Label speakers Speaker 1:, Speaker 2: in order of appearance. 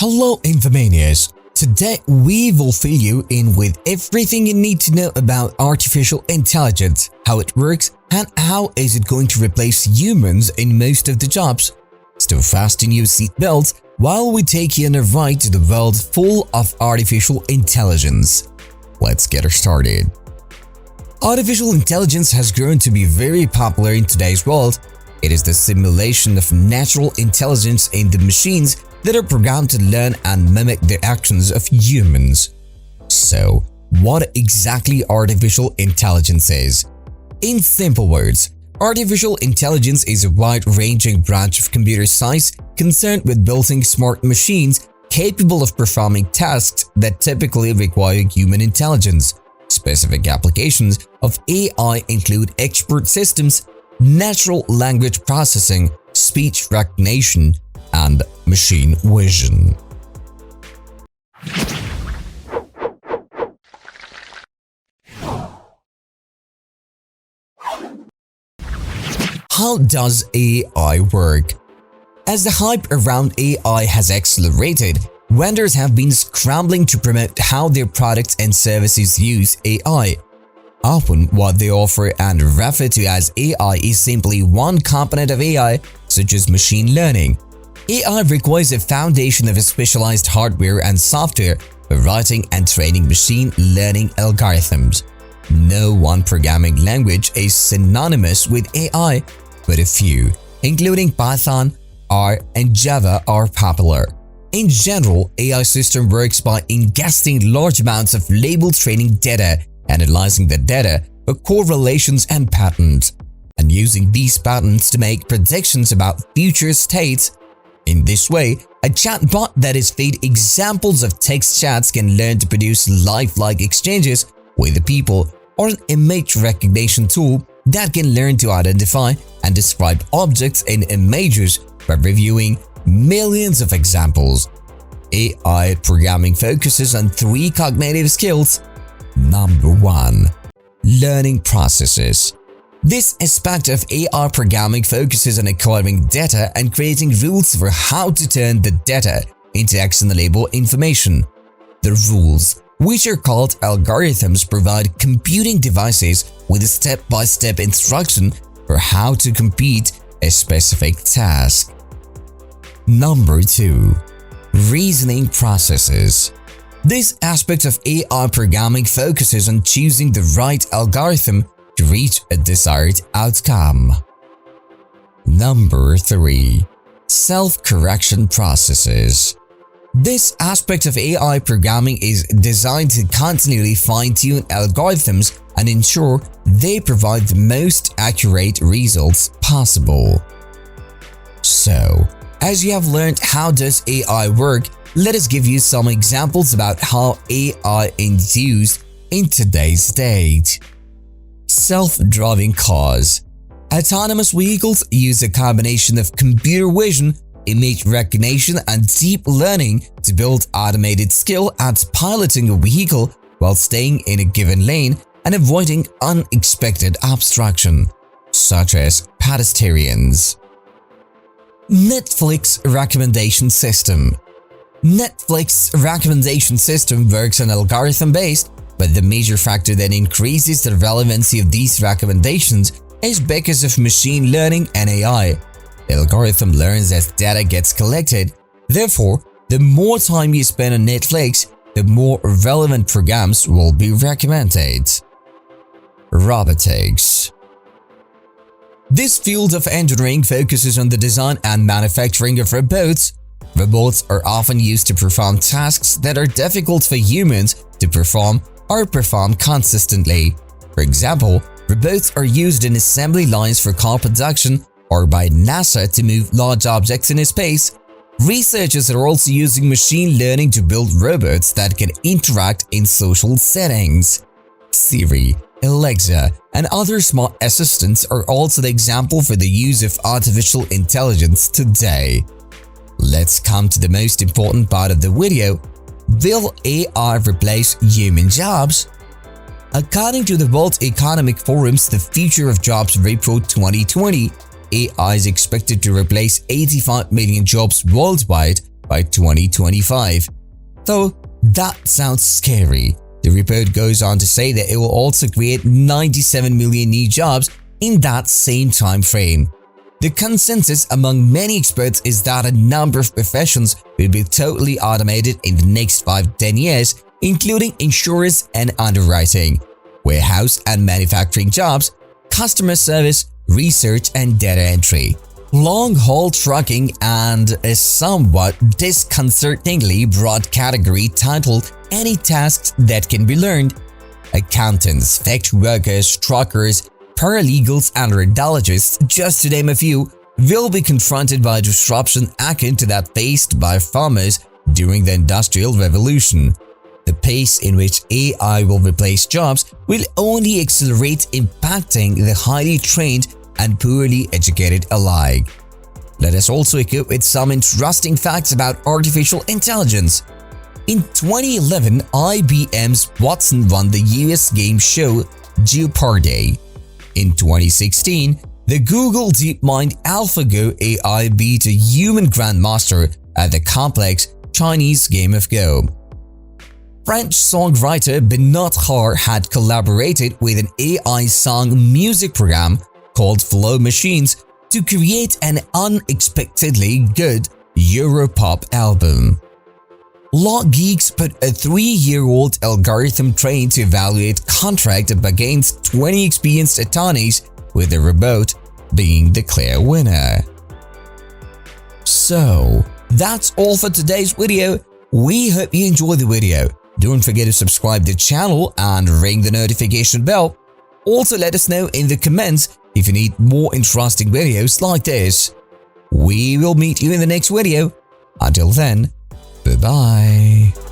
Speaker 1: Hello Infomaniars! Today we will fill you in with everything you need to know about artificial intelligence, how it works, and how is it going to replace humans in most of the jobs. So fasten your seatbelts while we take you on a ride to the world full of artificial intelligence. Let's get started. Artificial intelligence has grown to be very popular in today's world. It is the simulation of natural intelligence in the machines that are programmed to learn and mimic the actions of humans. So, what exactly artificial intelligence is? In simple words, artificial intelligence is a wide-ranging branch of computer science concerned with building smart machines capable of performing tasks that typically require human intelligence. Specific applications of AI include expert systems, natural language processing, speech recognition, and machine vision. How does AI work? As the hype around AI has accelerated, vendors have been scrambling to promote how their products and services use AI. Often, what they offer and refer to as AI is simply one component of AI, such as machine learning. AI requires a foundation of specialized hardware and software for writing and training machine learning algorithms. No one programming language is synonymous with AI, but a few, including Python, R, and Java, are popular. In general, AI system works by ingesting large amounts of labeled training data, analyzing the data for correlations and patterns, and using these patterns to make predictions about future states. In this way, a chatbot that is fed examples of text chats can learn to produce lifelike exchanges with the people, or an image recognition tool that can learn to identify and describe objects in images by reviewing millions of examples. AI programming focuses on three cognitive skills. Number 1. Learning processes. This aspect of AI programming focuses on acquiring data and creating rules for how to turn the data into actionable information. The rules, which are called algorithms, provide computing devices with a step-by-step instruction for how to complete a specific task. Number 2. Reasoning processes. This aspect of AI programming focuses on choosing the right algorithm to reach a desired outcome. Number 3. Self-correction processes. This aspect of AI programming is designed to continually fine-tune algorithms and ensure they provide the most accurate results possible. So, as you have learned how does AI work, let us give you some examples about how AI is used in today's date. Self-driving cars. Autonomous vehicles use a combination of computer vision, image recognition, and deep learning to build automated skill at piloting a vehicle while staying in a given lane and avoiding unexpected obstruction, such as pedestrians. Netflix recommendation system. Netflix recommendation system works on algorithm-based, but the major factor that increases the relevancy of these recommendations is because of machine learning and AI. The algorithm learns as data gets collected. Therefore, the more time you spend on Netflix, the more relevant programs will be recommended. Robotics. This field of engineering focuses on the design and manufacturing of robots. Robots are often used to perform tasks that are difficult for humans to perform or perform consistently. For example, robots are used in assembly lines for car production or by NASA to move large objects in space. Researchers are also using machine learning to build robots that can interact in social settings. Siri, Alexa, and other smart assistants are also the example for the use of artificial intelligence today. Let's come to the most important part of the video. Will AI replace human jobs? According to the World Economic Forum's The Future of Jobs Report 2020, AI is expected to replace 85 million jobs worldwide by 2025. Though that sounds scary. The report goes on to say that it will also create 97 million new jobs in that same time frame. The consensus among many experts is that a number of professions will be totally automated in the next 5-10 years, including insurance and underwriting, warehouse and manufacturing jobs, customer service, research and data entry, long-haul trucking, and a somewhat disconcertingly broad category titled any tasks that can be learned. Accountants, factory workers, truckers, paralegals and radiologists, just to name a few, will be confronted by disruption akin to that faced by farmers during the Industrial Revolution. The pace in which AI will replace jobs will only accelerate, impacting the highly trained and poorly educated alike. Let us also equip with some interesting facts about artificial intelligence. In 2011, IBM's Watson won the US game show Jeopardy! In 2016, the Google DeepMind AlphaGo AI beat a human grandmaster at the complex Chinese game of Go. French songwriter Benoît Har had collaborated with an AI song music program called Flow Machines to create an unexpectedly good Europop album. Law geeks put a 3-year-old algorithm trained to evaluate contract up against 20 experienced attorneys, with the robot being the clear winner. So, that's all for today's video. We hope you enjoyed the video. Don't forget to subscribe to the channel and ring the notification bell. Also, let us know in the comments if you need more interesting videos like this. We will meet you in the next video. Until then, bye-bye.